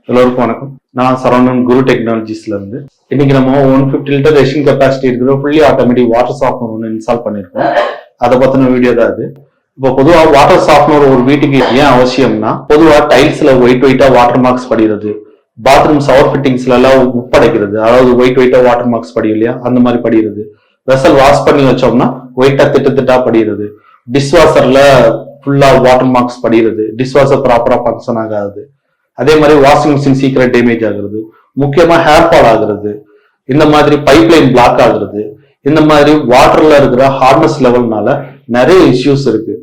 எல்லோருக்கும் வணக்கம். நான் சரவணன், குரு டெக்னாலஜிஸ்ல இருந்து. இன்னைக்கு நம்ம 150 லிட்டர் ரெஷின் கெப்பாசிட்டி இருக்கிற ஃபுல்லி ஆட்டோமேட்டிக் வாட்டர் சாஃப்ட்னர் ஒன்று இன்ஸ்டால் பண்ணிருக்கோம். அதை பத்தின வீடியோ தான் அது. இப்போ பொதுவாக வாட்டர் சாஃப்ட்னர் ஒரு வீட்டுக்கு ஏன் அவசியம்னா, பொதுவாக டைல்ஸ்ல ஒயிட்டா வாட்டர் மார்க்ஸ் படிக்கிறது, பாத்ரூம் ஷவர் ஃபிட்டிங்ஸ்ல எல்லாம் உப்படைக்கிறது, அதாவது ஒயிட்டா வாட்டர் மார்க்ஸ் படியும் இல்லையா, அந்த மாதிரி படிக்கிறது. வெசல் வாஷ் பண்ணி வச்சோம்னா ஒயிட்டா திட்டா படிக்கிறது, டிஷ்வாஷர்ல ஃபுல்லா வாட்டர் மார்க்ஸ் படிக்கிறது, டிஷ்வாஷர் ப்ராப்பரா ஃபங்க்ஷன் ஆகாது. அதே மாதிரி வாஷிங் மிஷின் சீக்கிரம் டேமேஜ் ஆகுறது, முக்கியமா ஹேர் ஃபால் ஆகுறது, இந்த மாதிரி பைப்லைன் பிளாக் ஆகுறது, இந்த மாதிரி வாட்டர்ல இருக்கிற ஹார்ட்னஸ் லெவல்னால நிறைய இஷ்யூஸ் இருக்கு.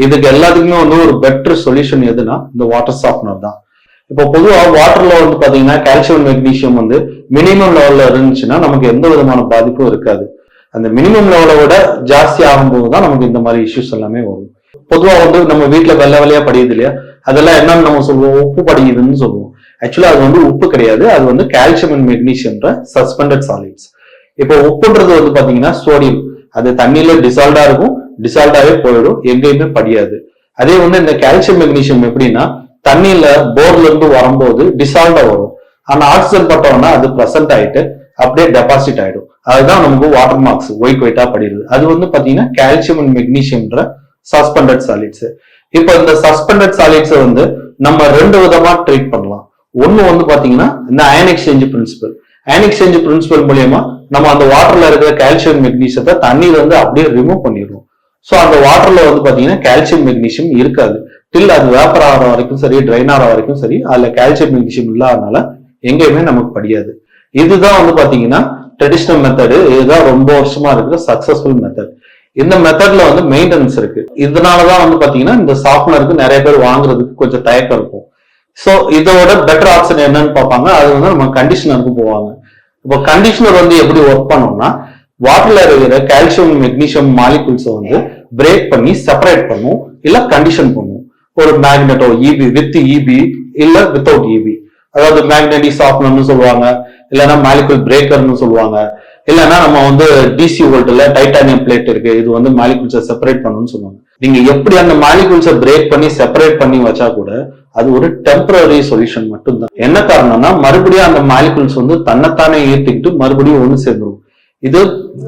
இதுக்கு எல்லாத்துக்குமே ஒரு பெட்டர் சொல்யூஷன் எதுனா இந்த வாட்டர் சாஃப்ட்னர் தான். இப்போ பொதுவா வாட்டர்ல பாத்தீங்கன்னா கால்சியம் மெக்னீசியம் மினிமம் லெவல்ல இருந்துச்சுன்னா நமக்கு எந்த விதமான பாதிப்பும் இருக்காது. அந்த மினிமம் லெவலை விட ஜாஸ்தி ஆகும்போது தான் நமக்கு இந்த மாதிரி இஷ்யூஸ் எல்லாமே வரும். பொதுவா நம்ம வீட்டுல வெள்ளையா படியுது இல்லையா, அதெல்லாம் என்னன்னு நம்ம சொல்லுவோம், உப்பு படிக்குதுன்னு சொல்லுவோம். ஆக்சுவலா அது உப்பு கிடையாது, அது கால்சியம் அண்ட் மெக்னீசியம்ன்ற சஸ்பெண்டட் சாலிட்ஸ். இப்போ உப்புன்றது பாத்தீங்கன்னா சோடியம், அது தண்ணியில டிசால்டா இருக்கும், டிசால்டாவே போயிடும், எங்கேயுமே படியாது. அதே இந்த கால்சியம் மெக்னீசியம் எப்படின்னா, தண்ணியில போர்ல இருந்து வரும்போது டிசால்டா வரும், ஆனா ஆக்சிஜன் பட்டோம்னா அது பிரசன்ட் ஆயிட்டு அப்படியே டெபாசிட் ஆயிடும். அதுதான் நமக்கு வாட்டர் மார்க்ஸ் ஒயிட்டா படிடுது. அது பாத்தீங்கன்னா கால்சியம் அண்ட் மெக்னீசியம்ன்ற சஸ்பெண்டட் சாலிட்ஸ். இப்ப இந்த சஸ்பெண்டட் சாலிட்ஸ் நம்ம ரெண்டு விதமா ட்ரீட் பண்ணலாம். ஒண்ணு பாத்தீங்கன்னா இந்த ion exchange principle. Ion exchange principle மூலியமா நம்ம அந்த வாட்டர்ல இருக்கிற கால்சியம் மெக்னீசியத்தை தண்ணீர் அப்படியே ரிமூவ் பண்ணிடுவோம். சோ அந்த வாட்டர்ல பாத்தீங்கன்னா கால்சியம் மெக்னீசியம் இருக்காது. டில் அது வேப்பர் ஆகிற வரைக்கும் சரி, ட்ரைன் ஆகிற வரைக்கும் சரி, அதுல கால்சியம் மெக்னீசியம் இல்லாதனால எங்கேயுமே நமக்கு படியாது. இதுதான் பாத்தீங்கன்னா ட்ரெடிஷனல் மெத்தடு. இதுதான் ரொம்ப வருஷமா இருக்கிற சக்சஸ்ஃபுல் மெத்தட். இந்த மெத்தட்ல மெயின்டெனன்ஸ் இருக்கு. இதனாலதான் பாத்தீங்கன்னா இந்த சாஃப்ட்னருக்கு நிறைய பேர் வாங்குறதுக்கு கொஞ்சம் தயக்கம் இருக்கும். சோ இதோட பெட்டர் ஆப்ஷன் என்னன்னு பார்ப்பாங்க. அது நம்ம கண்டிஷனருக்கு போவாங்க. இப்போ கண்டிஷனர் எப்படி ஒர்க் பண்ணோம்னா, வாட்டர்ல இருக்கிற கால்சியம் மெக்னீசியம் மாலிகுல்ஸ் பிரேக் பண்ணி செப்பரேட் பண்ணும், இல்ல கண்டிஷன் பண்ணும். ஒரு மேக்னெட்டோ இபி வித் இபி இல்ல வித்தவுட் இபி, அதாவது மேக்னெட்டிக் சாஃப்ட்னர்னு சொல்லுவாங்க, இல்லைன்னா மாலிகுல் பிரேக்கர்னு சொல்லுவாங்க, இல்லைன்னா நம்ம டிசி வோல்ட்ல டைட்டானியம் பிளேட் இருக்கு, இது மாலிகுல்ஸை செப்பரேட் பண்ணணும்னு சொல்லுவாங்க. நீங்க எப்படி அந்த மாலிகுல்ஸை பிரேக் பண்ணி செப்பரேட் பண்ணி வச்சா கூட அது ஒரு டெம்பரரி சொல்யூஷன் மட்டும்தான். என்ன காரணம்னா, மறுபடியும் அந்த மாலிகுல்ஸ் தன்னைத்தானே ஏற்றிக்கிட்டு மறுபடியும் ஒண்ணு சேர்ந்துடும். இது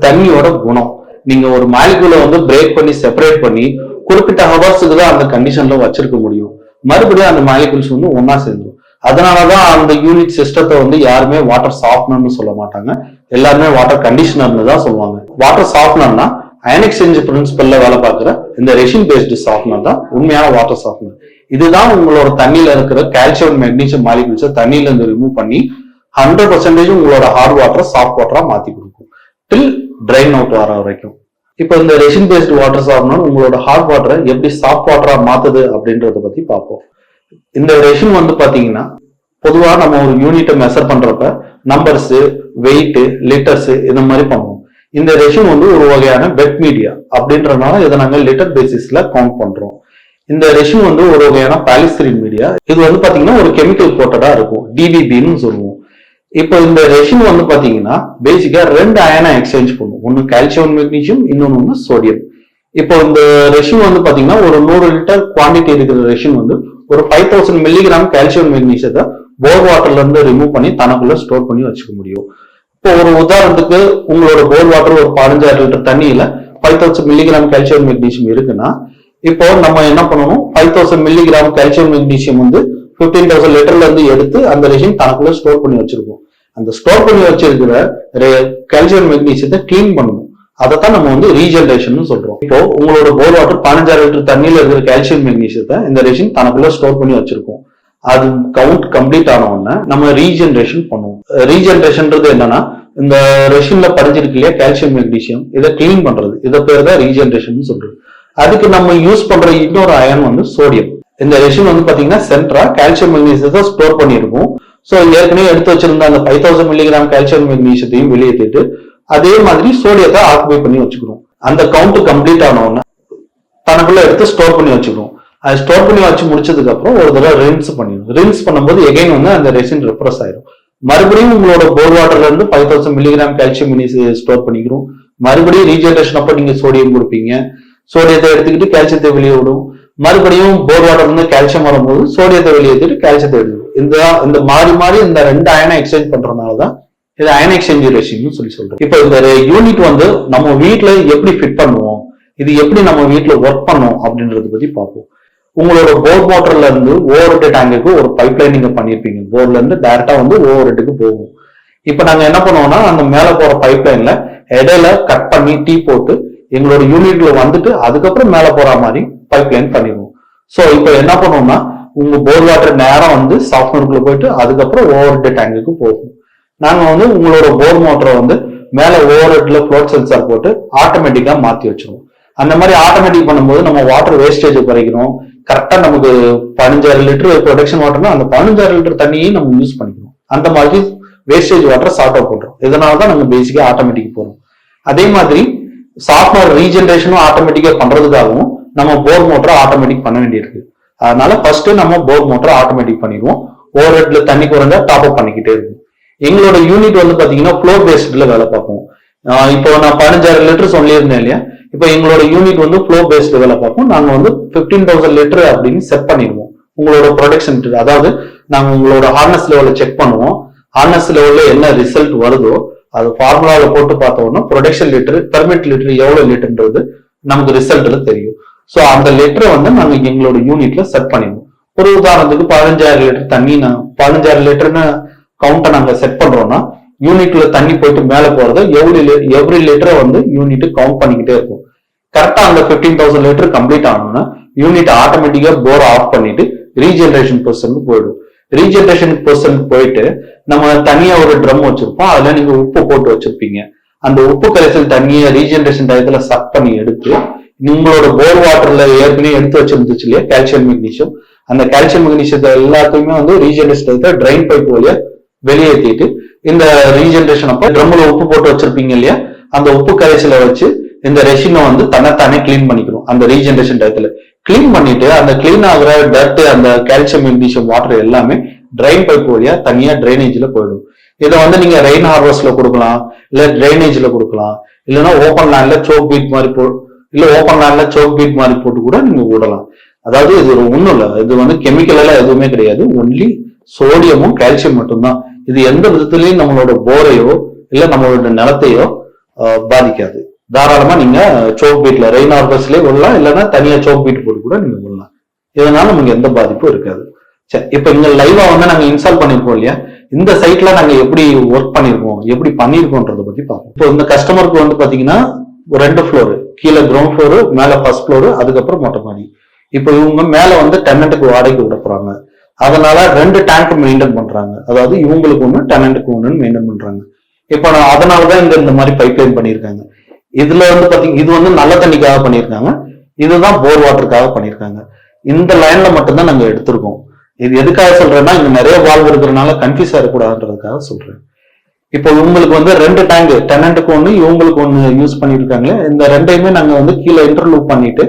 தண்ணியோட குணம். நீங்க ஒரு மாலிகுலை பிரேக் பண்ணி செப்பரேட் பண்ணி குறிப்பிட்ட ஹவர்ஸுக்கு தான் அந்த கண்டிஷன்ல வச்சிருக்க முடியும். மறுபடியும் அந்த மாலிகுல்ஸ் ஒன்னா சேர்ந்துடும். அதனாலதான் அந்த யூனிட் சிஸ்டத்தை யாருமே வாட்டர் சாஃப்ட்னர்னு சொல்ல மாட்டாங்க, எல்லாருமே வாட்டர் கண்டிஷனர்னு தான் சொல்லுவாங்க. வாட்டர் சாஃப்ட்னர்னா அயன் எக்ஸ்சேஞ்ச் பிரின்சிபல்ல வேலை பார்க்கிற இந்த ரெஷின் பேஸ்டு சாஃப்ட்னர் தான் உண்மையான வாட்டர் சாஃப்ட்னர். இதுதான் உங்களோட தண்ணியில இருக்கிற கால்சியம் மெக்னீசியம் மாலிகுல்ஸை தண்ணியில இருந்து ரிமூவ் பண்ணி 100% உங்களோட ஹார்ட் வாட்டர் சாஃப்ட் வாட்டரா மாத்தி கொடுக்கும், டில் ட்ரைன் அவுட் வர வரைக்கும். இப்போ இந்த ரெஷின் பேஸ்டு வாட்டர் சாஃப்ட்னர் உங்களோட ஹார்ட் வாட்டரை எப்படி சாஃப்ட் வாட்டரா மாத்துது அப்படின்றத பத்தி பார்ப்போம். இந்த ரெஷின் பாத்தீங்கன்னா, பொதுவா நம்ம ஒரு யூனிட்டை மெஷர் பண்றப்ப நம்பர்ஸ், வெயிட், லிட்டர்ஸ் இந்த மாதிரி பண்ணுவோம். இந்த ரெஷின் ஒரு வகையான வெட் மீடியா அப்படின்றதுனால இதை நாங்க லிட்டர் பேசிஸ்ல கவுண்ட் பண்றோம். இந்த ரெஷின் ஒரு வகையான பாலிஸ்டிரீன் மீடியா. இது பாத்தீங்கன்னா ஒரு கெமிக்கல் கோட்டடா இருக்கும், டிபிபின்னு சொல்லுவோம். இப்போ இந்த ரெஷின் பாத்தீங்கன்னா பேசிக்கா ரெண்டு அயனை எக்ஸ்சேஞ்ச் பண்ணும். ஒன்னு கால்சியம் மெக்னீசியம், இன்னொன்னு சோடியம். இப்போ இந்த ரெஷின் பாத்தீங்கன்னா ஒரு 100 லிட்டர் குவான்டிட்டி இருக்கிற ரெஷின் ஒரு 5000 மில்லிகிராம் கால்சியம் மெக்னீசியத்தை போர் வாட்டர்ல இருந்து ரிமூவ் பண்ணி தனக்குள்ள ஸ்டோர் பண்ணி வச்சுக்க முடியும். இப்போ ஒரு உதாரணத்துக்கு உங்களோட போர் வாட்டர் ஒரு 15000 லிட்டர் தண்ணியில 5000 மில்லிகிராம் கால்சியம் மெக்னீசியம் இருக்குன்னா, இப்போ நம்ம என்ன பண்ணணும், 5000 மில்லிகிராம் கால்சியம் மெக்னீசியம் 15000 லிட்டர்ல இருந்து எடுத்து அந்த ரெஷின் தனக்குள்ள ஸ்டோர் பண்ணி வச்சிருக்கோம். அந்த ஸ்டோர் பண்ணி வச்சிருக்கிற கால்சியம் மெக்னீசியத்தை கிளீன் பண்ணணும். அதைத்தான் நம்ம ரீஜெனரேஷன் சொல்றோம். இப்போ உங்களோட போர் வாட்டர் 15000 லிட்டர் தண்ணியில இருக்கிற கால்சியம் மெக்னீசியத்தை இந்த ரெஷின் தனக்குள்ள ஸ்டோர் பண்ணி வச்சிருக்கோம். அது கவுண்ட் கம்ப்ளீட் ஆன உடனே நம்ம ரீஜெனரேஷன் பண்ணுவோம். ரீஜெனரேஷன்ன்றது என்னன்னா, இந்த ரெஷின்ல படிஞ்சிருக்கு இல்லையா கால்சியம் மெக்னீசியம், இதை கிளீன் பண்றது, இதை பேர் தான் ரீஜெனரேஷன் சொல்றது. அதுக்கு நம்ம யூஸ் பண்ற இன்னொரு அயன் சோடியம். இந்த ரெஷின் பாத்தீங்கன்னா சென்ட்ரா கால்சியம் மெக்னீசியத்தை ஸ்டோர் பண்ணிருக்கும். சோ ஏற்கனவே எடுத்து வச்சிருந்த அந்த 5000 மில்லிகிராம் கால்சியம் மெக்னீசியத்தையும் வெளியேற்றிட்டு அதே மாதிரி சோடியத்தை ஆக்குபை பண்ணி வச்சுக்கிறோம். அந்த கவுண்ட் கம்ப்ளீட் ஆன உடனே தனக்குள்ள எடுத்து ஸ்டோர் பண்ணி வச்சுக்கிறோம். அது ஸ்டோர் பண்ணி வச்சு முடிச்சதுக்கு அப்புறம் ஒரு தடவை ரின்ஸ் பண்ணிடும். ரின்ஸ் பண்ணும்போது எகைன் அந்த ரெசின் ரெப்ரஸ் ஆயிடும். மறுபடியும் உங்களோட போர் வாட்டர்ல இருந்து 5000 மில்லிகிராம் கால்சியம் ஸ்டோர் பண்ணிக்கிறோம். மறுபடியும் ரீஜெனரேஷன் அப்ப நீங்க சோடியம் கொடுப்பீங்க, சோடியத்தை எடுத்துக்கிட்டு கால்சியத்தை வெளியே விடும். மறுபடியும் போர் வாட்டர்ல இருந்து கால்சியம் வரும்போது சோடியத்தை வெளியேற்றிட்டு கால்சியத்தை எடுத்துடும். இந்த மாறி மாறி இந்த 2 அயனை எக்ஸ்சேஞ்ச் பண்றதுனாலதான் இது அயன் எக்ஸ்சேஞ்ச் ரேஷியோன்னு சொல்றேன். இப்போ இந்த யூனிட் வந்து நம்ம வீட்டுல எப்படி ஃபிட் பண்ணுவோம், இது எப்படி நம்ம வீட்டுல ஒர்க் பண்ணும் அப்படின்றத பத்தி பார்ப்போம். உங்களோட போர் மோட்டர்ல இருந்து ஓவர் ஹெட் டேங்குக்கு ஒரு பைப் லைன் நீங்க பண்ணிருப்பீங்க. போர்ல இருந்து டைரக்டா வந்து ஓவர் ஹெட்டுக்கு போகும். இப்ப நாங்க என்ன பண்ணுவோம்னா அந்த மேல போற பைப் லைன்ல இடையில கட் பண்ணி டீ போட்டு எங்களோட யூனிட்ல வந்துட்டு அதுக்கப்புறம் மேல போற மாதிரி பைப் லைன் பண்ணிடுவோம். சோ இப்ப என்ன பண்ணுவோம்னா உங்க போர் வாட்டர் நேரம் வந்து சாஃப்ட்வேருக்குள்ள போயிட்டு அதுக்கப்புறம் ஓவர் ஹெட் டேங்குக்கு போகும். நாங்க வந்து உங்களோட போர் மோட்டரை வந்து மேல ஓவர் ஹெட்ல ஃப்ளோட் சென்சார் போட்டு ஆட்டோமேட்டிக்கா மாத்தி வச்சிருவோம். அந்த மாதிரி ஆட்டோமேட்டிக் பண்ணும்போது நம்ம வாட்டர் வேஸ்டேஜ் குறைக்கணும். கரெக்டா நமக்கு 15,000 லிட்டர் ப்ரொடக்ஷன் வாட்டர்னா அந்த 15,000 லிட்டர் தண்ணியையும் நம்ம யூஸ் பண்ணிக்கணும். அந்த மாதிரி வேஸ்டேஜ் வாட்டர் சார்ட் அவுட் பண்றோம். இதனாலதான் நம்ம பேசிக்கா ஆட்டோமேட்டிக் போறோம். அதே மாதிரி சாஃப்ட்வேர் ரீஜெனரேஷனும் ஆட்டோமேட்டிக்கா பண்றதுக்காகவும் நம்ம போர் மோட்டரை ஆட்டோமேட்டிக் பண்ண வேண்டியிருக்கு. அதனால ஃபர்ஸ்ட் நம்ம போர் மோட்டரை ஆட்டோமேட்டிக் பண்ணிடுவோம். ஓவர் ஹெட்ல தண்ணி குறைஞ்சா டாப் அப் பண்ணிக்கிட்டே இருக்கும். எங்களோட யூனிட் வந்து பாத்தீங்கன்னா ஃப்ளோ பேஸ்ட்ல வேலை பார்ப்போம். இப்போ நான் 15,000 லிட்டர் சொல்லியிருந்தேன் இல்லையா, இப்போ எங்களோட யூனிட் வந்து ஃப்ளோ பேஸ்ட் வேலை பார்ப்போம். நாங்க வந்து 15,000 லிட்டர் அப்படின்னு செட் பண்ணிடுவோம். உங்களோட ப்ரொடக்ஷன் அதாவது நாங்க உங்களோட ஹார்னஸ் லெவலை செக் பண்ணுவோம். ஹார்னஸ் லெவல்ல என்ன ரிசல்ட் வருதோ அது ஃபார்முலாவில போட்டு பார்த்தோம்னா ப்ரொடக்ஷன் லிட்டர் பெர்மிட் லிட்டர் எவ்வளவு லிட்டர்ன்றது நமக்கு ரிசல்ட்ல தெரியும். ஸோ அந்த லிட்டரை வந்து நாங்க எங்களோட யூனிட்ல செட் பண்ணிடுவோம். ஒரு உதாரணத்துக்கு 15,000 லிட்டர் தண்ணி 15,000 லிட்டர்னு கவுண்டை நாங்க செட் பண்றோம்னா யூனிட்ல தண்ணி போயிட்டு மேல போறத எவ்ரி லிட்டரை வந்து யூனிட் கவுண்ட் பண்ணிக்கிட்டே இருக்கும். கரெக்டா அந்த 15,000 லிட்டர் கம்ப்ளீட் ஆகணும்னா யூனிட் ஆட்டோமேட்டிக்கா போர் ஆஃப் பண்ணிட்டு ரீஜெனரேஷன் பொசிஷனுக்கு போயிடும். ரீஜெனரேஷன் பொசிஷன் போயிட்டு நம்ம தனியா ஒரு ட்ரம் வச்சிருப்போம். அதுல நீங்க உப்பு போட்டு வச்சிருப்பீங்க. அந்த உப்பு கரைசல் தண்ணியை ரீஜெனரேஷன் டயத்துல சக் பண்ணி எடுத்து உங்களோட போர் வாட்டர்ல ஏற்கனவே எடுத்து வச்சிருந்துச்சு இல்லையா கால்சியம் மெக்னீசியம், அந்த கால்சியம் மெக்னீசியத்தை எல்லாத்தையுமே வந்து ரீஜெனரேஷன் டயத்துல ட்ரைன் பைப் வழியா வெளியேற்றிட்டு இந்த ரீஜெனரேஷன் அப்ப ட்ரம்ல உப்பு போட்டு வச்சிருப்பீங்க இல்லையா, அந்த உப்பு கரைசலை வச்சு இந்த ரெசினை வந்து தன்னைத்தானே கிளீன் பண்ணிக்கணும். அந்த ரீஜெனரேஷன் டயத்துல கிளீன் பண்ணிட்டு அந்த கிளீன் ஆகுற டர்ட் அந்த கால்சியம் மெக்னீசியம் வாட்டர் எல்லாமே ட்ரைன் பைப் வழியா தனியா டிரைனேஜ்ல போயிடும். இதை வந்து நீங்க ரெயின் ஹார்வெஸ்ட்ல கொடுக்கலாம், இல்ல டிரைனேஜ்ல கொடுக்கலாம், இல்லைன்னா ஓப்பன் லேண்ட்ல சோக் பீட் மாதிரி போட்டு கூட நீங்க விடலாம். அதாவது இது ஒண்ணும் இல்லை, இது வந்து கெமிக்கல் எல்லாம் எதுவுமே கிடையாது. ஒன்லி சோடியமும் கால்சியம் மட்டும்தான். இது எந்த விதத்திலையும் நம்மளோட போரையோ இல்ல நம்மளோட நிலத்தையோ பாதிக்காது. தாராளமா நீங்க சோக் பீட்ல ரெயின் ஹார்வெஸ்ட்லயே விடலாம், இல்லைன்னா தனியா சோக் பீட் போட்டு கூட நீங்க விடலாம். இதனால நமக்கு எந்த பாதிப்பும் இருக்காது. சரி, இப்ப இங்க லைவா வந்து நாங்க இன்ஸ்டால் பண்ணிருக்கோம் இல்லையா, இந்த சைட்ல நாங்க எப்படி ஒர்க் பண்ணிருக்கோம், எப்படி பண்ணிருக்கோம்ன்றத பத்தி பார்ப்போம். இப்போ இந்த கஸ்டமருக்கு வந்து பாத்தீங்கன்னா 2 ஃப்ளோர், கீழே கிரவுண்ட் ஃப்ளோரு, மேல ஃபர்ஸ்ட் ஃப்ளோரு, அதுக்கப்புறம் மொட்டை மாடி. இப்போ இவங்க மேல வந்து டெனண்ட்டுக்கு வாடகைக்கு விட போறாங்க. அதனால 2 டேங்க் மெயின்டைன் பண்றாங்க. அதாவது இவங்களுக்கு ஒண்ணு டெனண்ட்டுக்கு ஒண்ணுன்னு மெயின்டைன் பண்றாங்க. இப்போ அதனாலதான் இந்த மாதிரி பைப் லைன் பண்ணிருக்காங்க. இதுல வந்து பாத்தீங்க, இது வந்து நல்ல தண்ணிக்காக பண்ணிருக்காங்க, இதுதான் போர் வாட்டருக்காக பண்ணிருக்காங்க. இந்த லைன்ல மட்டும்தான் நாங்க எடுத்திருக்கோம். இது எதுக்காக சொல்றேன்னா இங்க நிறைய வால்வு இருக்கிறதுனால கன்ஃபியூஸ் ஆகக்கூடாதுன்றதுக்காக சொல்றேன். இப்போ இவங்களுக்கு வந்து 2 டேங்க், டெனண்ட்டுக்கு ஒண்ணு இவங்களுக்கு ஒண்ணு யூஸ் பண்ணிருக்காங்களே, இந்த 2யுமே நாங்க வந்து கீழே இன்டர்லூப் பண்ணிட்டு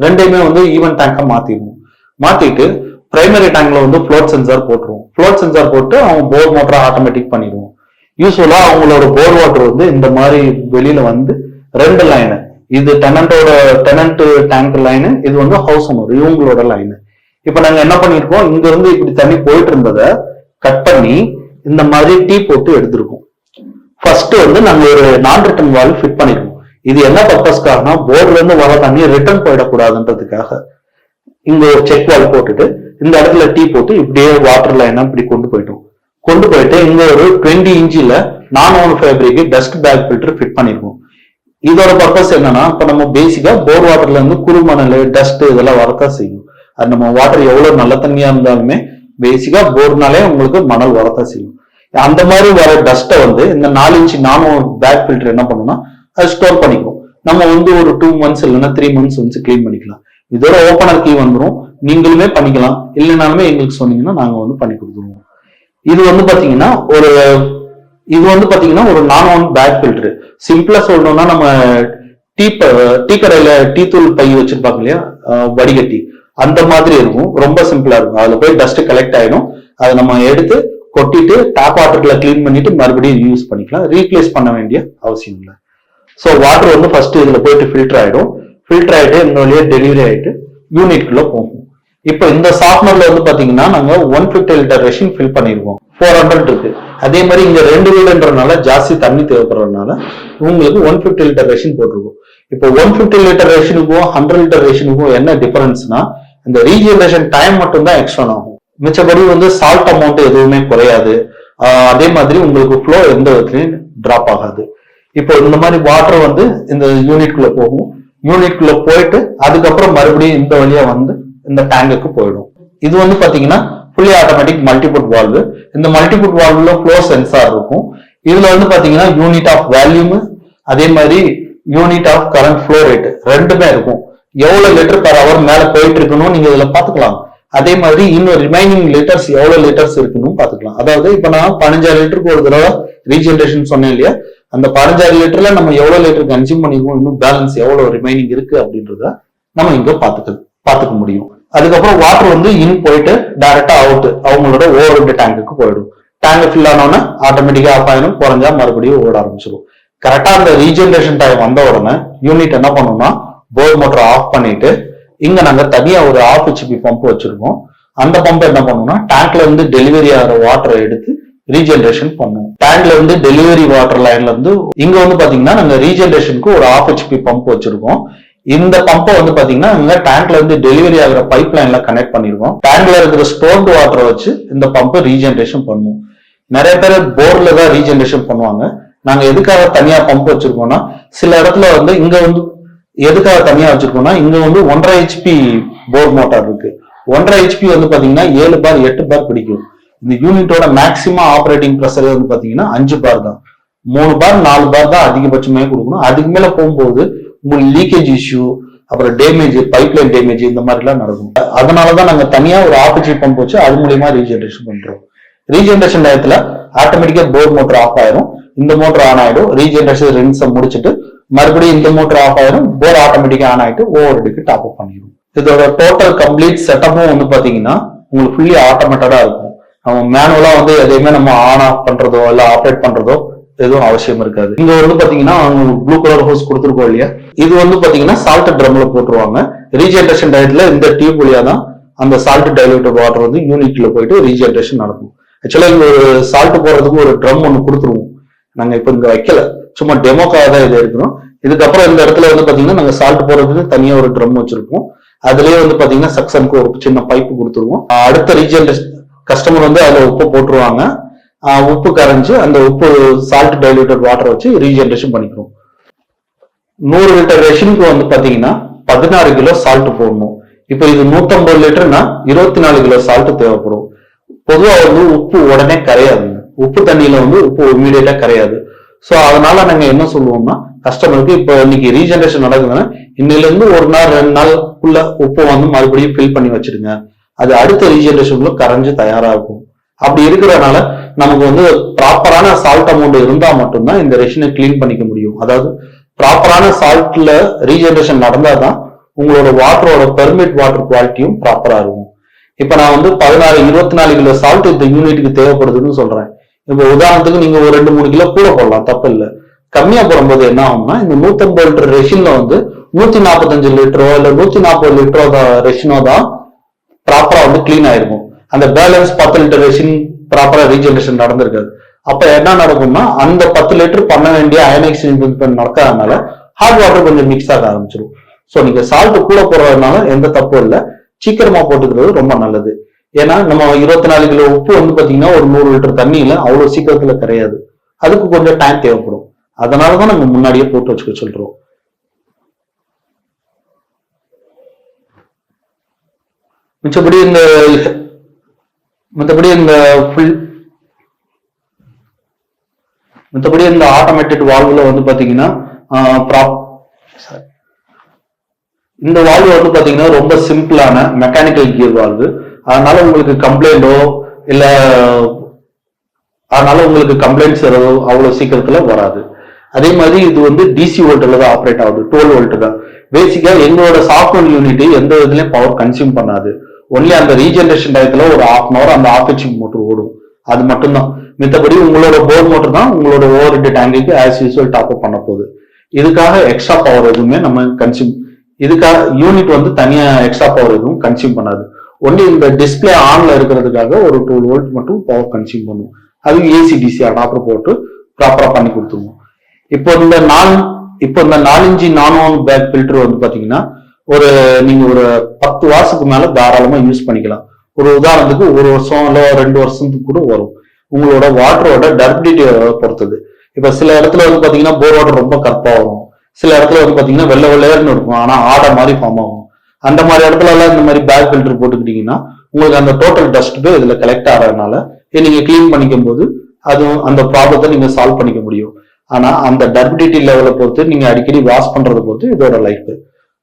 2யுமே வந்து ஈவன் டேங்கா மாத்திடுவோம். மாத்திட்டு பிரைமரி டேங்க்ல வந்து ஃப்ளோட் சென்சார் போட்டுருவோம். ஃப்ளோட் சென்சார் போட்டு அவங்க போர் மோட்டரை ஆட்டோமேட்டிக் பண்ணிடுவோம். யூஸ்வலா அவங்களோட போர் வாட்டர் வந்து இந்த மாதிரி வெளியில வந்து 2 லைனு, இது டெனண்ட் டேங்க் லைனு, இது வந்து ஹவுஸ் ஓனர் இவங்களோட லைனு. இப்ப நாங்க என்ன பண்ணிருக்கோம், இங்க இருந்து இப்படி தண்ணி போயிட்டு இருந்ததை கட் பண்ணி இந்த மாதிரி டீ போட்டு எடுத்திருக்கோம். ஃபர்ஸ்ட் வந்து நாங்க ஒரு நான் ரிட்டர்ன் வால்வ் ஃபிட் பண்ணிருக்கோம். இது என்ன பர்பஸ்க்காகனா போர்ல இருந்து வர தண்ணி ரிட்டர்ன் போயிடக்கூடாதுன்றதுக்காக இங்க ஒரு செக் வால்வ் போட்டுட்டு இந்த இடத்துல டீ போட்டு இப்படியே வாட்டர் லைனா இப்படி கொண்டு போயிட்டு இங்க ஒரு 20 இன்ச்சில நான் own fabric dust bag filter fit பண்ணிருக்கோம். இதோட பர்பஸ் என்னன்னா, இப்ப நம்ம பேசிக்கா போர் வாட்டர்ல இருந்து குறுமணல் டஸ்ட் இதெல்லாம் வரத்தான் செய்யும். அது நம்ம வாட்டர் எவ்வளவு நல்ல தண்ணியா இருந்தாலுமே பேசிக்கா போர்னாலே உங்களுக்கு மணல் வரத்தான் செய்யும். அந்த மாதிரி வர டஸ்ட்டை வந்து இந்த 4 இன்ச் நானோ பேக் ஃபில்டர் என்ன பண்ணும்னா அது ஸ்டோர் பண்ணிக்கும். நம்ம வந்து ஒரு 2 மந்த்ஸ் இல்லைன்னா 3 மந்த்ஸ் வந்து கிளீன் பண்ணிக்கலாம். இதோட ஓப்பனர் கீ வந்துடும், நீங்களுமே பண்ணிக்கலாம். இல்லைனாலுமே எங்களுக்கு சொன்னீங்கன்னா நாங்க வந்து பண்ணி கொடுத்துருவோம். இது வந்து பாத்தீங்கன்னா ஒரு நான் ஓன் பேக் ஃபில்டர். சிம்பிளா சொல்லணும்னா நம்ம டீ கடையில டீ தூள் பை வச்சிருப்பாங்க இல்லையா, வடிகட்டி, அந்த மாதிரி இருக்கும். ரொம்ப சிம்பிளா இருக்கும். அதுல போய் டஸ்ட் கலெக்ட் ஆயிடும். அதை நம்ம எடுத்து கொட்டிட்டு டாப் வாட்டர்ல கிளீன் பண்ணிட்டு மறுபடியும் யூஸ் பண்ணிக்கலாம். ரீப்ளேஸ் பண்ண வேண்டிய அவசியம் இல்லை. ஸோ வாட்டர் வந்து ஃபர்ஸ்ட் இதுல போயிட்டு ஃபில்டர் ஆயிடும். ஃபில்டர் ஆயிட்டு இந்த வழியா டெலிவரி ஆயிட்டு யூனிட்குள்ள போகும். இப்போ இந்த சாஃப்ட்னர்ல வந்து பாத்தீங்கன்னா நாங்க 150 லிட்டர் ரெஷின் ஃபில் பண்ணிருக்கோம். 400 இருக்கு. அதே மாதிரி இங்க 2 வீடுன்றதுனால ஜாஸ்தி தண்ணி தேவைப்படுறதுனால உங்களுக்கு 150 லிட்டர் ரெஷின் போட்டிருக்கோம். இப்போ 150 லிட்டர் ரெஷினுக்கும் 100 லிட்டர் ரெஷினுக்கும் என்ன டிஃபரன்ஸ்னா இந்த ரீஜெனரேஷன் டைம் மட்டும் தான் எக்ஸ்ட்ரா ஆகும். மிச்சபடி வந்து சால்ட் அமௌண்ட் எதுவுமே குறையாது. அதே மாதிரி உங்களுக்கு ஃப்ளோ எந்த விதத்துலயும் டிராப் ஆகாது. இப்போ இந்த மாதிரி வாட்டர் வந்து இந்த யூனிட்குள்ள போகும். யூனிட்குள்ள போயிட்டு அதுக்கப்புறம் மறுபடியும் இந்த வழியா வந்து இந்த டேங்குக்கு போயிடும். இது வந்து பாத்தீங்கன்னா ஃபுல்லி ஆட்டோமேட்டிக் மல்டிபுட் வால்வு. இந்த மல்டிபுட் வால்வுல ஃப்ளோ சென்சார் இருக்கும். இதுல வந்து பாத்தீங்கன்னா யூனிட் ஆஃப் வால்யூம் அதே மாதிரி unit of current flow rate ரெண்டுமே இருக்கும். எவ்வளவு லிட்டர் பர் அவர் மேல போயிட்டு இருக்கணும் நீங்க இதுல பாத்துக்கலாம். அதே மாதிரி இன்னும் ரிமைனிங் லிட்டர்ஸ் எவ்வளவு லிட்டர்ஸ் இருக்குன்னு பாத்துக்கலாம். அதாவது இப்ப நான் 15 லிட்டருக்கு ஒரு தடவை ரீஜெனரேஷன் சொன்னேன் இல்லையா, அந்த 15 லிட்டர்ல நம்ம எவ்வளவு லிட்டர் கன்சியூம் பண்ணிருக்கோம், இன்னும் பேலன்ஸ் எவ்வளவு ரிமைனிங் இருக்கு அப்படின்றத நம்ம இங்க பாத்துக்க முடியும். அதுக்கப்புறம் வாட்டர் வந்து இன் போயிட்டு டைரக்டா அவுட் அவங்களோட ஓவர் டேங்குக்கு போயிடும். டேங்க் ஃபில் ஆனோன்னா ஆட்டோமேட்டிக்கா ஆஃப் ஆயிடும், குறைஞ்சா மறுபடியும் ஓட ஆரம்பிச்சிடும். கரெக்டா அந்த ரீஜெனரேஷன் டைம் வந்த உடனே யூனிட் என்ன பண்ணணும்னா போர் மோட்டர் ஆஃப் பண்ணிட்டு இங்க நாங்க தனியா ஒரு ஆஃப் ஹெச்பி பம்ப் வச்சிருக்கோம். அந்த பம்ப் என்ன பண்ணணும்னா டேங்க்ல இருந்து டெலிவரி ஆகிற வாட்டரை எடுத்து ரீஜெனரேஷன் பண்ணுவோம். டேங்க்ல இருந்து டெலிவரி வாட்டர் லைன்ல இருந்து இங்க வந்து பாத்தீங்கன்னா நாங்க ரீஜெனரேஷனுக்கு ஒரு ஆஃப் ஹெச்பி பம்ப் வச்சிருக்கோம். இந்த பம்பை வந்து பாத்தீங்கன்னா இங்க டேங்க்ல இருந்து டெலிவரி ஆகிற பைப் லைன்ல கனெக்ட் பண்ணிருக்கோம். டேங்க்ல இருக்கிற ஸ்டோர்டு வாட்டரை வச்சு இந்த பம்பை ரீஜெனரேஷன் பண்ணுவோம். நிறைய பேர் போர்ல தான் ரீஜெனரேஷன் பண்ணுவாங்க. நாங்க எதுக்காக தனியா பம்ப் வச்சிருக்கோம்னா சில இடத்துல வந்து இங்க வந்து எதுக்காக தனியா வச்சிருக்கோம்னா இங்க வந்து 1.5 ஹெச்பி போர் மோட்டார் இருக்கு. 1.5 ஹெச்பி வந்து பாத்தீங்கன்னா 7 பார் 8 பார் பிடிக்கும். இந்த யூனிட்டோட மேக்சிமம் ஆப்ரேட்டிங் ப்ரெஷர் வந்து பாத்தீங்கன்னா 5 பார் தான். 3 பார் 4 பார் தான் அதிகபட்சமே கொடுக்கணும். அதுக்கு மேல போகும்போது உங்களுக்கு லீக்கேஜ் இஷ்யூ, அப்புறம் டேமேஜ், பைப்லைன் டேமேஜ் இந்த மாதிரி எல்லாம் நடக்கும். அதனாலதான் நாங்க தனியா ஒரு ஆப்ஹெச்பி பம்ப் வச்சு அது மூலியமா ரீஜெனரேஷன் பண்றோம். ரீஜெனரேஷன் டயத்துல ஆட்டோமேட்டிக்கா போர் மோட்டர் ஆஃப் ஆயிரும், இந்த மோட்டர் ஆன் ஆயிடும். ரீஜெனரேஷன் ரின்ஸை முடிச்சுட்டு மறுபடியும் இந்த மோட்டர் ஆஃப் ஆயிரும், போர் ஆட்டோமேட்டிக்கா ஆன் ஆயிட்டு ஓவர் ஹெட்டுக்கு டாப் அப் பண்ணிடும். இதோட டோட்டல் கம்ப்ளீட் செட்டப்பும் வந்து பாத்தீங்கன்னா உங்களுக்கு ஃபுல்லி ஆட்டோமேட்டடா இருக்கும். நம்ம மேனுவலா வந்து எதையுமே நம்ம ஆன் ஆஃப் பண்றதோ இல்ல ஆப்ரேட் பண்றதோ எதுவும் அவசியம் இருக்காது. இங்க வந்து பாத்தீங்கன்னா ப்ளூ கலர் ஹோஸ் கொடுத்துருக்கோம் இல்லையா, இது வந்து பாத்தீங்கன்னா சால்ட் ட்ரம்ல போட்டுருவாங்க. ரீஜெனரேஷன் டயத்துல இந்த டியூப் வழியா தான் அந்த சால்ட் டைலூட்டட் வாட்டர் வந்து யூனிட்ல போயிட்டு ரீஜெனரேஷன் நடக்கும். ஆக்சுவலா இங்க ஒரு சால்ட் போடுறதுக்கு ஒரு ட்ரம் ஒன்று கொடுத்துருவோம். நாங்க இப்ப இங்க வைக்கல, சும்மா டெமோக்காக தான் இது இருக்கிறோம். இதுக்கப்புறம் இந்த இடத்துல வந்து பாத்தீங்கன்னா நாங்க சால்ட் போடுறதுக்கு தனியா ஒரு ட்ரம் வச்சிருப்போம். அதுலயே வந்து பாத்தீங்கன்னா சக்சனுக்கு ஒரு சின்ன பைப்பு கொடுத்துருவோம். அடுத்த ரீஜெனரேஷன் கஸ்டமர் வந்து அதுல உப்பு போட்டுருவாங்க. உப்பு கரைஞ்சு அந்த உப்பு சால்ட் டைலூட்டட் வாட்டர் வச்சு ரீஜெனரேஷன் பண்ணிக்கிறோம். 100 லிட்டர் ரெஷனுக்கு வந்து பாத்தீங்கன்னா 16 கிலோ சால்ட் போடணும். இப்ப இது 150 லிட்டர்னா 24 கிலோ சால்ட் தேவைப்படும். பொதுவா வந்து உப்பு உடனே கரையாது, உப்பு தண்ணியில வந்து உப்பு இமீடியட்டா கரையாது. சோ அதனால நாங்க என்ன சொல்லுவோம்னா கஸ்டமருக்கு இப்ப இன்னைக்கு ரீஜெனரேஷன் நடக்குதுன்னா இன்னையில இருந்து 1 நாள் 2 நாளுக்குள்ள உப்பு வந்து மறுபடியும் ஃபில் பண்ணி வச்சிருங்க. அது அடுத்த ரீஜெனரேஷனுக்குள்ள கரைஞ்சு தயாரா இருக்கும். அப்படி இருக்கிறதுனால நமக்கு வந்து ப்ராப்பரான சால்ட் அமௌண்ட் இருந்தா மட்டும்தான் இந்த ரெஷனை கிளீன் பண்ணிக்க முடியும். அதாவது ப்ராப்பரான சால்ட்ல ரீஜெனரேஷன் நடந்தாதான் உங்களோட வாட்டரோட பெர்மிட் வாட்டர் குவாலிட்டியும் ப்ராப்பரா இருக்கும். இப்ப நான் வந்து 24 கிலோ சால்ட் இந்த யூனிட்டுக்கு தேவைப்படுதுன்னு சொல்றேன். இப்ப உதாரணத்துக்கு நீங்க ஒரு 2-3 கிலோ கூட போடலாம், தப்பு இல்லை. கம்மியா போடும்போது என்ன ஆகும்னா இந்த 150 லிட்டர் ரெஷின்ல வந்து 145 லிட்டரோ இல்ல 140 லிட்டரோ ரெஷினோ தான் ப்ராப்பரா வந்து கிளீன் ஆயிருக்கும். அந்த பேலன்ஸ் 10 லிட்டர் ரெஷின் ப்ராப்பரா ரீஜெனரேஷன் நடந்திருக்காது. அப்ப என்ன நடக்கும்னா அந்த 10 லிட்டர் பண்ண வேண்டிய அயனைசேஷன் நடக்காதனால ஹாட் வாட்டர் கொஞ்சம் மிக்ஸ் ஆக ஆரம்பிச்சிடும். சோ நீங்க சால்ட் கூட போடுறதுனால எந்த தப்பும் இல்லை, சீக்கிரமா போட்டுக்கிறது ரொம்ப நல்லது. ஏன்னா நம்ம 24 கிலோ உப்பு வந்து பாத்தீங்கன்னா ஒரு 100 லிட்டர் தண்ணியில அவ்வளவு சீக்கிரத்துல கிடையாது, அதுக்கு கொஞ்சம் டைம் தேவைப்படும். அதனாலதான் நம்ம முன்னாடியே போட்டு வச்சுக்க சொல்றோம். மிச்சபடி இந்த ஆட்டோமேட்டட் வால்வுல வந்து பாத்தீங்கன்னா இந்த வால்வு வந்து பாத்தீங்கன்னா ரொம்ப சிம்பிளான மெக்கானிக்கல் கியர் வால்வு. அதனால உங்களுக்கு கம்ப்ளைண்டோ இல்ல கம்ப்ளைண்ட்ஸ் அவ்வளவு சீக்கிரத்துல வராது. அதே மாதிரி இது வந்து டிசி வோல்ட்ல தான் ஆப்ரேட் ஆகுது, 12 வோல்ட் தான். பேசிக்கா எங்களோட சாஃப்ட்வேர் யூனிட் எந்த விதத்துலயும் பவர் கன்சியூம் பண்ணாது. ஒன்லி அந்த ரீஜெனரேஷன் டயத்துல ஒரு 1/2 hour அந்த ஆஃப் மோட்டர் ஓடும், அது மட்டும்தான். மித்தபடி உங்களோட போர் மோட்டர் தான் உங்களோட ஓவர் ஹெட் டேங்குக்கு ஆஸ் யூஸ்வல் டாப் அப் பண்ண போகுது. இதுக்காக எக்ஸ்ட்ரா பவர் எதுவுமே நம்ம இதுக்காக யூனிட் வந்து தனியா எக்ஸ்ட்ரா பவர் எதுவும் கன்சியூம் பண்ணாது. ஒன்லி இந்த டிஸ்பிளே ஆன்ல இருக்கிறதுக்காக ஒரு 12 வோல்ட் மட்டும் பவர் கன்சியூம் பண்ணும். அது ஏசி டிசி அடாப்டர் போட்டு ப்ராப்பரா பண்ணி கொடுத்துருவோம். இப்போ இந்த 4 இன்ச்சி நான் பேக் ஃபில்டர் வந்து பாத்தீங்கன்னா நீங்க ஒரு 10 வாட்ஸுக்கு மேல தாராளமா யூஸ் பண்ணிக்கலாம். ஒரு உதாரணத்துக்கு 1 வருஷம் இல்ல 2 வருஷத்துக்கு கூட வரும். உங்களோட வாட்டரோட டர்பிலிட்டி பொறுத்தது. இப்ப சில இடத்துல வந்து பாத்தீங்கன்னா போர் வாட்டர் ரொம்ப கற்பா வரும், சில இடத்துல வந்து பாத்தீங்கன்னா வெள்ளை வெள்ளையர்னு இருக்கும், ஆனா ஆடை மாதிரி ஃபார்ம் ஆகும். அந்த மாதிரி இடத்துல எல்லாம் இந்த மாதிரி பேக் ஃபில்டர் போட்டுக்கிட்டீங்கன்னா உங்களுக்கு அந்த டோட்டல் டஸ்ட் இதுல கலெக்ட் ஆகிறதுனால நீங்க கிளீன் பண்ணிக்கும் போது அதுவும் அந்த ப்ராப்ளத்தை நீங்க சால்வ் பண்ணிக்க முடியும். ஆனா அந்த டர்பிலிட்டி லெவலை பொறுத்து நீங்க அடிக்கடி வாஷ் பண்றதை பொறுத்து இதோட லைஃப்.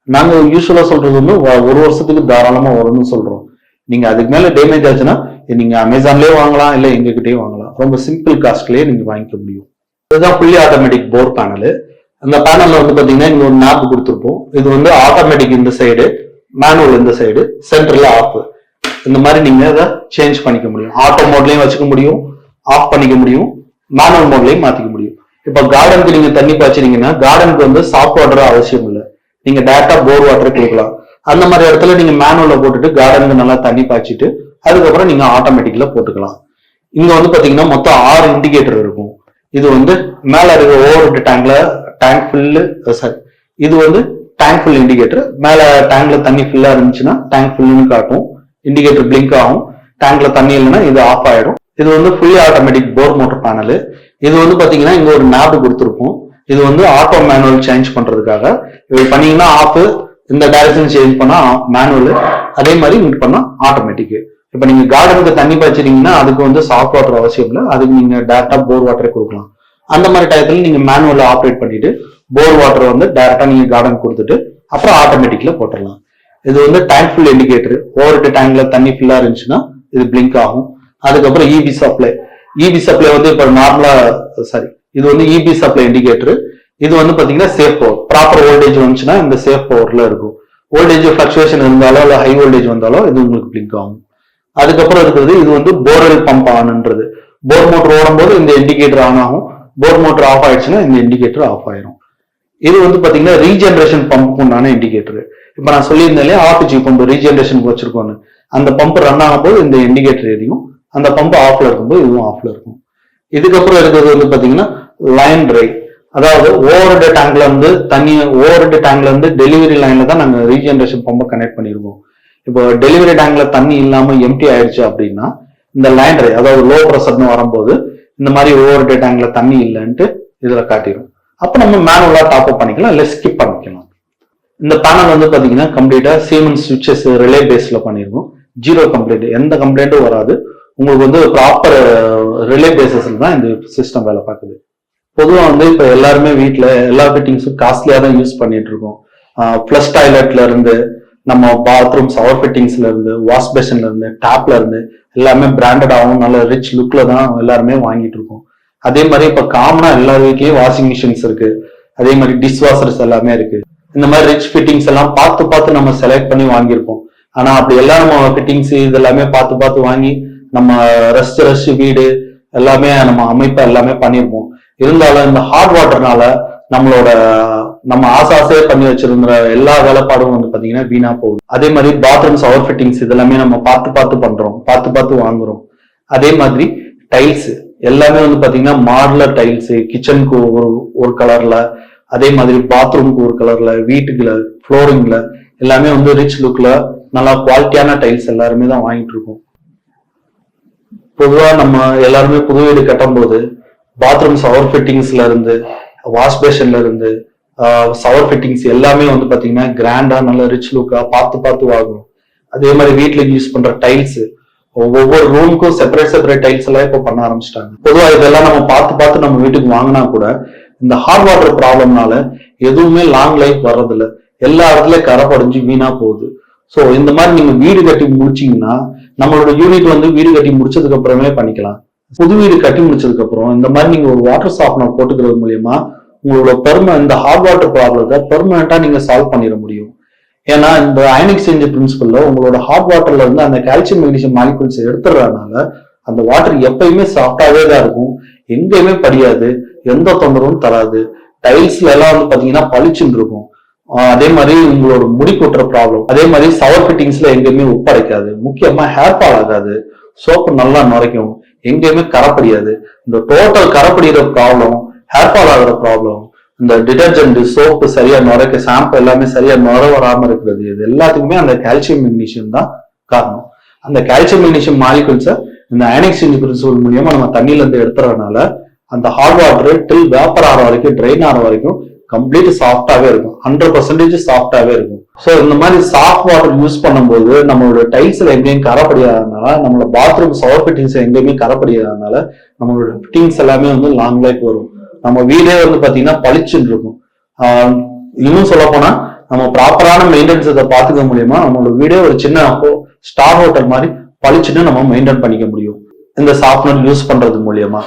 நாங்க யூஸ்வலா சொல்றது வந்து 1 வருஷத்துக்கு தாராளமா வரும்னு சொல்றோம். நீங்க அதுக்கு மேல டேமேஜ் ஆச்சுன்னா நீங்க அமேசான்லயே வாங்கலாம், இல்ல எங்ககிட்டயே வாங்கலாம். ரொம்ப சிம்பிள் காஸ்ட்லயே நீங்க வாங்கிக்க முடியும். இதுதான் ஃபுல்லி ஆட்டோமேட்டிக் போர் பேனல். அந்த பேனல்ல வந்து பாத்தீங்கன்னா இங்க ஒரு நாப் கொடுத்துருப்போம். இது வந்து ஆட்டோமேட்டிக் இந்த சைடு, மேனுவல் இந்த சைடு, சென்டர்ல ஆஃப். இந்த மாதிரி நீங்க அதை சேஞ்ச் பண்ணிக்க முடியும். ஆட்டோ மோட்லயும் வச்சுக்க முடியும், ஆஃப் பண்ணிக்க முடியும், மேனுவல் மோட்லயும் மாத்திக்க முடியும். இப்ப கார்டனுக்கு நீங்க தண்ணி பாய்ச்சிருங்கன்னா கார்டனுக்கு வந்து சாஃப்ட் வாட்டர் அவசியம் இல்லை, நீங்க டேரக்டா போர் வாட்டர் கொடுக்கலாம். அந்த மாதிரி இடத்துல நீங்க மேனுவல்ல போட்டுட்டு கார்டனுக்கு நல்லா தண்ணி பாய்ச்சிட்டு அதுக்கப்புறம் நீங்க ஆட்டோமேட்டிக்ல போட்டுக்கலாம். இங்க வந்து பாத்தீங்கன்னா மொத்தம் 6 இண்டிகேட்டர் இருக்கும். இது வந்து மேல இருக்க ஓவர் டேங்க்ல டேங்க் ஃபுல்லு, இது வந்து டேங்க் ஃபுல் இண்டிகேட்டர். மேல டேங்க்ல தண்ணி ஃபுல்லா இருந்துச்சுன்னா டேங்க் ஃபுல்லுன்னு காட்டும், இண்டிகேட்டர் பிளிங்க் ஆகும். டேங்க்ல தண்ணி இல்லைன்னா இது ஆஃப் ஆயிடும். இது வந்து fully automatic bore motor panel. இது வந்து பாத்தீங்கன்னா இங்க ஒரு நாப் கொடுத்துருப்போம். இது வந்து ஆட்டோ மேனுவல் சேஞ்ச் பண்றதுக்காக. இது பண்ணீங்கன்னா ஆஃப், இந்த டைரக்ஷன் சேஞ்ச் பண்ணா மேனுவல், அதே மாதிரி இங்க பண்ணா ஆட்டோமேட்டிக். இப்ப நீங்க கார்டனுக்கு தண்ணி பாய்ச்சிட்டீங்கன்னா அதுக்கு வந்து சாஃப்ட் வாட்டர் அவசியம் இல்லை, அதுக்கு நீங்க டேரக்டா போர் வாட்டரை கொடுக்கலாம். அந்த மாதிரி டயத்துல நீங்க மேனுவல் ஆப்ரேட் பண்ணிட்டு போர் வாட்டர் வந்து டைரக்டா நீங்க கார்டன் கொடுத்துட்டு அப்புறம் ஆட்டோமேட்டிக்ல போட்டுடலாம். இது வந்து டேங்க் ஃபுல் இண்டிகேட்டர். ஓவர் டேங்க்ல தண்ணி ஃபுல்லா இருந்துச்சுன்னா இது பிளிங்க் ஆகும். அதுக்கப்புறம் இபி சப்ளை. இபி சப்ளை வந்து இப்ப நார்மலா இது வந்து இபி சப்ளை இண்டிகேட்டர். இது வந்து பாத்தீங்கன்னா சேஃப் பவர். ப்ராப்பர் வோல்டேஜ் வந்துச்சுன்னா இந்த சேஃப் பவர்ல இருக்கும். வோல்டேஜ் பிளக்சுவேஷன் இருந்தாலோ இல்ல ஹை வோல்டேஜ் வந்தாலோ இது உங்களுக்கு பிளிங்க் ஆகும். அதுக்கப்புறம் இருக்கிறது இது வந்து போர்வெல் பம்ப் ஆன்ன்றது. போர் மோட்டர் ஓடும் போது இந்த இண்டிகேட்டர் ஆன் ஆகும், போர் மோட்டர் ஆஃப் ஆயிடுச்சுன்னா இந்த இண்டிகேட்டர் ஆஃப் ஆயிடும். இது வந்து பாத்தீங்கன்னா ரீஜெனரேஷன் பம்ப் உண்டான இண்டிகேட்டர். இப்ப நான் சொல்லியிருந்தேன் ஆர்பிஜி பம்ப் ரீஜெனரேஷன் வச்சிருக்கோன்னு, அந்த பம்ப் ரன் ஆகும் போது இந்த இண்டிகேட்டர் எரியும், அந்த பம்ப் ஆஃப்ல இருக்கும்போது இதுவும் ஆஃப்ல இருக்கும். இதுக்கப்புறம் இருக்கிறது வந்து பாத்தீங்கன்னா லைன் டிரைவ். அதாவது ஓவர் டேங்க்ல இருந்து டெலிவரி லைன்ல தான் நாங்க ரீஜெனரேஷன் பம்பை கனெக்ட் பண்ணிருக்கோம். இப்போ டெலிவரி டேங்க்ல தண்ணி இல்லாம எம்டி ஆயிடுச்சு அப்படின்னா இந்த லைன் டிரைவ், அதாவது லோ ப்ரெஷர்னு வரும்போது இந்த மாதிரி ஓவர் டேங்க்ல தண்ணி இல்லைன்ட்டு இதுல காட்டிடும். அப்ப நம்ம மேனுவலா டாப் அப் பண்ணிக்கலாம், இல்ல ஸ்கிப் பண்ணிக்கலாம். இந்த பேனல் வந்து பாத்தீங்கன்னா கம்ப்ளீட்டா சீமென்ஸ் சுவிட்சஸ் ரிலே பேஸ்ல பண்ணிருக்கோம். 0 கம்ப்ளைண்ட், எந்த கம்ப்ளைண்ட்டும் வராது. உங்களுக்கு வந்து ப்ராப்பர் ரிலே பேசஸ்ல தான் இந்த சிஸ்டம் வேலை பார்க்குது. பொதுவாக வந்து இப்போ எல்லாருமே வீட்டில் எல்லா ஃபிட்டிங்ஸும் காஸ்ட்லியாக தான் யூஸ் பண்ணிட்டு இருக்கோம். ஃப்ளஷ் டாய்லெட்ல இருந்து நம்ம பாத்ரூம் ஷவர் ஃபிட்டிங்ஸ்ல இருந்து வாஷ் பேஷன்ல இருந்து டேப்ல இருந்து எல்லாமே பிராண்டடாகவும் நல்ல ரிச் லுக்ல தான் எல்லாருமே வாங்கிட்டு இருக்கோம். அதே மாதிரி இப்போ காமனா எல்லா வீட்லயும் வாஷிங் மிஷின்ஸ் இருக்கு, அதே மாதிரி டிஷ் வாஷர்ஸ் எல்லாமே இருக்கு. இந்த மாதிரி ரிச் ஃபிட்டிங்ஸ் எல்லாம் பார்த்து நம்ம செலக்ட் பண்ணி வாங்கியிருப்போம். ஆனா அப்படி எல்லாம் நம்ம ஃபிட்டிங்ஸ் இது எல்லாமே பார்த்து வாங்கி நம்ம ரஷ் வீடு எல்லாமே நம்ம அமைப்பை எல்லாமே பண்ணியிருப்போம். இருந்தாலும் இந்த ஹாட் வாட்டர்னால நம்ம ஆசாசே பண்ணி வச்சிருந்த எல்லா வேலைப்பாடும் வந்து பாத்தீங்கன்னா வீணா போகுது. அதே மாதிரி பாத்ரூம் ஷவர் ஃபிட்டிங்ஸ் இதெல்லாமே நம்ம பார்த்து பண்றோம், பார்த்து வாங்குறோம். அதே மாதிரி டைல்ஸ் எல்லாமே வந்து பாத்தீங்கன்னா மாடலர் டைல்ஸ், கிச்சனுக்கு ஒரு கலர்ல, அதே மாதிரி பாத்ரூமுக்கு ஒரு கலர்ல, வீட்டுக்குள்ள ஃப்ளோரிங்ல எல்லாமே வந்து ரிச் லுக்ல நல்லா குவாலிட்டியான டைல்ஸ் எல்லாருமே தான் வாங்கிட்டு இருக்கோம். பொதுவா நம்ம எல்லாருமே புது வீடு கட்டும் போது பாத்ரூம் ஷவர் ஃபிட்டிங்ஸ்ல இருந்து வாஷ் பேஷன்ல இருந்து ஷவர் ஃபிட்டிங்ஸ் எல்லாமே வந்து பாத்தீங்கன்னா கிராண்டா நல்ல ரிச் லுக்கா பார்த்து வாங்கணும். அதே மாதிரி வீட்டுல யூஸ் பண்ற டைல்ஸ் ஒவ்வொரு ரூமுக்கும் செப்பரேட் டைல்ஸ் எல்லாம் இப்ப பண்ண ஆரம்பிச்சிட்டாங்க. பொதுவா இதெல்லாம் நம்ம பார்த்து நம்ம வீட்டுக்கு வாங்கினா கூட இந்த ஹாட் வாட்டர் ப்ராப்ளம்னால எதுவுமே லாங் லைஃப் வர்றதில்ல, எல்லா இடத்துலயும் கரை படிஞ்சு வீணா போகுது. ஸோ இந்த மாதிரி நீங்க வீடு கட்டி முடிச்சீங்கன்னா நம்மளோட யூனிட் வந்து வீடு கட்டி முடிச்சதுக்கு அப்புறமே பண்ணிக்கலாம். புது வீடு கட்டி முடிச்சதுக்கு அப்புறம் இந்த மாதிரி நீங்க ஒரு வாட்டர் சாஃப்ட்னர் போட்டுக்கிறது மூலியமா உங்களோட இந்த ஹாட் வாட்டர் ப்ராப்ளத்தை பெர்மனண்டா நீங்க சால்வ் பண்ணிட முடியும். ஏன்னா இந்த அயன் எக்ஸ்சேஞ்ச் பிரின்சிபல்ல உங்களோட ஹாட் வாட்டர்ல இருந்து அந்த கால்சியம் மெக்னீசியம் மாலிகூல்ஸ் எடுத்துறதுனால அந்த வாட்டர் எப்பயுமே சாஃப்டாவே தான் இருக்கும், எங்கேயுமே படியாது, எந்த தொந்தரவும் தராது. டைல்ஸ்ல எல்லாம் வந்து பாத்தீங்கன்னா பளிச்சுன்னு இருக்கும். அதே மாதிரி உங்களோட முடி கொட்டுற ப்ராப்ளம், அதே மாதிரி சவர் ஃபிட்டிங்ஸ்ல எங்கேயுமே உப்படைக்காது, முக்கியமா ஹேர் ஃபால் ஆகாது, சோப்பு நல்லா நுரைக்கும், எங்கேயுமே கரப்படியாது. இந்த டோட்டல் கரப்படிகிற ப்ராப்ளம், ஹேர் ஃபால் ஆகிற ப்ராப்ளம், இந்த டிடர்ஜென்ட் சோப்பு சரியா நுரைக்க, ஷாம்பு எல்லாமே சரியா நுர வராம இருக்கிறது, இது எல்லாத்துக்குமே அந்த கால்சியம் மெக்னீசியம் தான் காரணம். அந்த கால்சியம் மெக்னீசியம் மாலிகுல்ஸை இந்த அயன் எக்ஸ்சேஞ்ச் பிரின்சிபல் மூலியமா நம்ம தண்ணியில இருந்து எடுத்துறதுனால அந்த ஹாட் வாட்டர் டில் வேப்பர் ஆகிற வரைக்கும், ட்ரெயின் ஆகிற வரைக்கும் கம்ப்ளீட் சாஃப்டாவே இருக்கும், 100% சாஃப்டாவே இருக்கும். ஸோ இந்த மாதிரி சாஃப்ட் வாட்டர் யூஸ் பண்ணும்போது நம்மளோட டைல்ஸ்ல எங்கேயும் கரப்படியாதனால, நம்மளோட பாத்ரூம் சவர் ஃபிட்டிங்ஸ் எங்கேயுமே கரப்படியாதனால நம்மளோட ஃபிட்டிங்ஸ் எல்லாமே வந்து லாங் லைஃப் வரும். நம்ம வீடே வந்து பாத்தீங்கன்னா பளிச்சுன்னு இருக்கும். இன்னும் சொல்ல போனா நம்ம ப்ராப்பரான மெயின்டெனன்ஸ் இதை பார்த்துக்க முடியுமா, நம்மளோட வீடே ஒரு சின்ன ஸ்டார் ஹோட்டல் மாதிரி பளிச்சுன்னு நம்ம மெயின்டைன் பண்ணிக்க முடியும் இந்த சாஃப்ட்னர் யூஸ் பண்றது மூலியமா.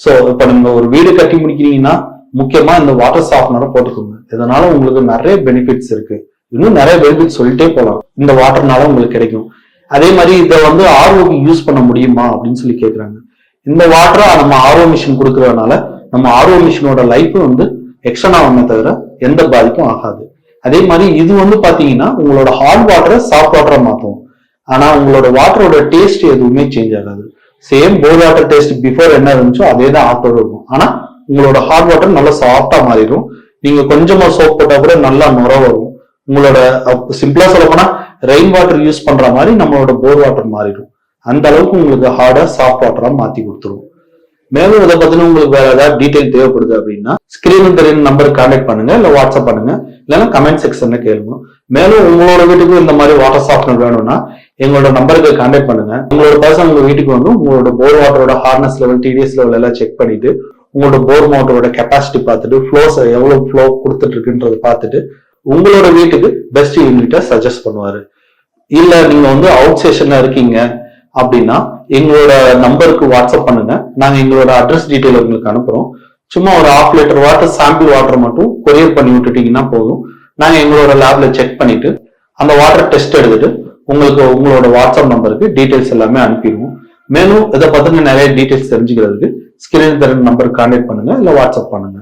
ஸோ இப்ப நீங்க ஒரு வீடு கட்டி முடிக்கிறீங்கன்னா முக்கியமா இந்த வாட்டர் சாஃப்ட்னரை போட்டுக்கோங்க. இதனால உங்களுக்கு நிறைய பெனிஃபிட்ஸ் இருக்கு, இன்னும் நிறைய பெனிஃபிட்ஸ் சொல்லிட்டே போகலாம் இந்த வாட்டர்னால உங்களுக்கு கிடைக்கும். அதே மாதிரி இதை வந்து ஆர்ஓக்கு யூஸ் பண்ண முடியுமா அப்படின்னு சொல்லி கேட்குறாங்க. இந்த வாட்டரை நம்ம ஆர்ஓ மிஷின் கொடுக்கறதுனால நம்ம ஆர்ஓ மிஷினோட லைஃப் வந்து எக்ஸ்டர்ன் ஆகுமே தவிர எந்த பாதிப்பும் ஆகாது. அதே மாதிரி இது வந்து பாத்தீங்கன்னா உங்களோட ஹாட் வாட்டரை சாஃப்ட் வாட்டரை மாற்றும், ஆனா உங்களோட வாட்டரோட டேஸ்ட் எதுவுமே சேஞ்ச் ஆகாது. சேம் போர் வாட்டர் டேஸ்ட் பிஃபோர் என்ன இருந்துச்சோ அதே தான் ஆஃப்டர் இருக்கும். ஆனா உங்களோட ஹாட் வாட்டர் நல்லா சாஃப்டா மாறிடும். நீங்க கொஞ்சமா சோப் போட்டா கூட நல்லா நுர வரும். உங்களோட சிம்பிளா சொல்ல போனா ரெயின் வாட்டர் யூஸ் பண்ற மாதிரி நம்மளோட போர் வாட்டர் மாறிடும். அந்த அளவுக்கு உங்களுக்கு ஹார்டா சாஃப்ட் வாட்டரா மாத்தி கொடுத்துரும். மேலும் இதை பத்தின உங்களுக்கு வேற ஏதாவது டீடைல் தேவைப்படுது அப்படின்னா ஸ்கிரீன் தெரியும் நம்பருக்கு கான்டாக்ட் பண்ணுங்க, இல்ல வாட்ஸ்அப் பண்ணுங்க, இல்லைன்னா கமெண்ட் செக்ஷன்ல கேளுங்க. மேலும் உங்களோட வீட்டுக்கு இந்த மாதிரி வாட்டர் சாஃப்ட்னர் வேணும்னா எங்களோட நம்பருக்கு கான்டாக்ட் பண்ணுங்க. உங்களோட பர்சன் உங்க வீட்டுக்கு வந்து உங்களோட போர் வாட்டரோட ஹார்ட்னஸ் லெவல், டிடிஎஸ் லெவல் எல்லாம் செக் பண்ணிட்டு உங்களோட போர் மோட்டரோட கெப்பாசிட்டி பார்த்துட்டு ஃப்ளோஸ் எவ்வளவு ஃப்ளோ கொடுத்துட்டு இருக்குன்றத பார்த்துட்டு உங்களோட வீட்டுக்கு பெஸ்ட் யூனிட்டை சஜஸ்ட் பண்ணுவாரு. இல்ல நீங்க வந்து அவுட் ஸ்டேஷன்ல இருக்கீங்க அப்படின்னா எங்களோட நம்பருக்கு வாட்ஸ்அப் பண்ணுங்க, நாங்க எங்களோட அட்ரஸ் டீட்டெயில் உங்களுக்கு அனுப்புறோம். சும்மா ஒரு 1/2 லிட்டர் வாட்டர் சாம்பிள் வாட்டர் மட்டும் கொரியர் பண்ணி விட்டுட்டீங்கன்னா போதும். நாங்க எங்களோட லேப்ல செக் பண்ணிட்டு அந்த வாட்டர் டெஸ்ட் எடுத்துட்டு உங்களுக்கு உங்களோட வாட்ஸ்அப் நம்பருக்கு டீடைல்ஸ் எல்லாமே அனுப்பிடுவோம். மேலும் இதை பத்தின நிறைய டீடைல்ஸ் தெரிஞ்சுக்கிறதுக்கு ஸ்கிரீன் தர நம்பருக்கு கான்டாக்ட் பண்ணுங்க, இல்ல வாட்ஸ்அப் பண்ணுங்க.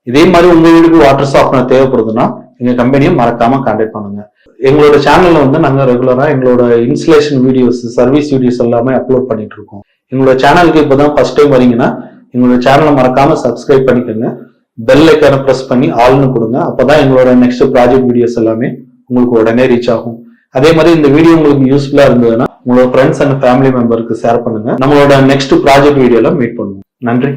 இதே மாதிரி உங்க வீட்டுக்கு வாட்டர் சாஃப்ட்னர் தேவைப்படுதுன்னா எங்க கம்பெனியை மறக்காம கான்டாக்ட் பண்ணுங்க. எங்களோட சேனல்ல வந்து நாங்க ரெகுலரா எங்களோட இன்ஸ்டலேஷன் வீடியோஸ், சர்வீஸ் வீடியோஸ் எல்லாமே அப்லோட் பண்ணிட்டு இருக்கோம். எங்களோட சேனலுக்கு இப்பதான் ஃபர்ஸ்ட் டைம் வரீங்கன்னா எங்களோட சேனலை மறக்காம சப்ஸ்கிரைப் பண்ணிக்கோங்க, பெல் ஐக்கானை பிரஸ் பண்ணி ஆல்னு கொடுங்க. அப்பதான் எங்களோட நெக்ஸ்ட் ப்ராஜெக்ட் வீடியோஸ் எல்லாமே உங்களுக்கு உடனே ரீச் ஆகும். அதே மாதிரி இந்த வீடியோ உங்களுக்கு யூஸ்ஃபுல்லா இருந்ததுன்னா உங்களோட ஃப்ரெண்ட்ஸ் அண்ட் ஃபேமிலி மெம்பருக்கு ஷேர் பண்ணுங்க. நம்மளோட நெக்ஸ்ட் ப்ராஜெக்ட் வீடியோல மீட் பண்ணுவோம். நன்றி.